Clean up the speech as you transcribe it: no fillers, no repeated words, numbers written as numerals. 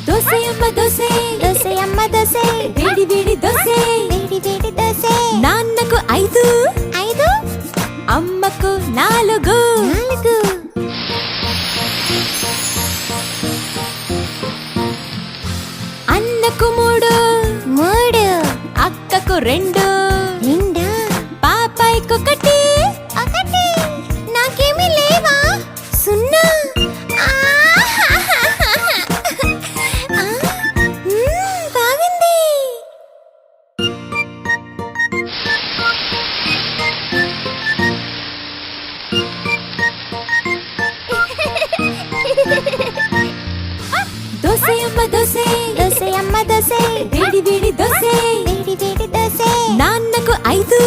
దోసే అమ్మ దోసే, దోసే అమ్మ దోసే, వేడి వేడి దోసే, వేడి వేడి దోసే. నాన్నకు 5, 5, అమ్మకు 4. 4. అన్నకు 3, 3. అక్కకు 2, 2. పాపాయికు 1. 1. నాకేమీ లేవా? 0. బాగుంది. దోసే అమ్మ దోసే, దోసే అమ్మ దోసే, వేడి వేడి దోసే, వేడి వేడి దోసే. నాన్నకు 5,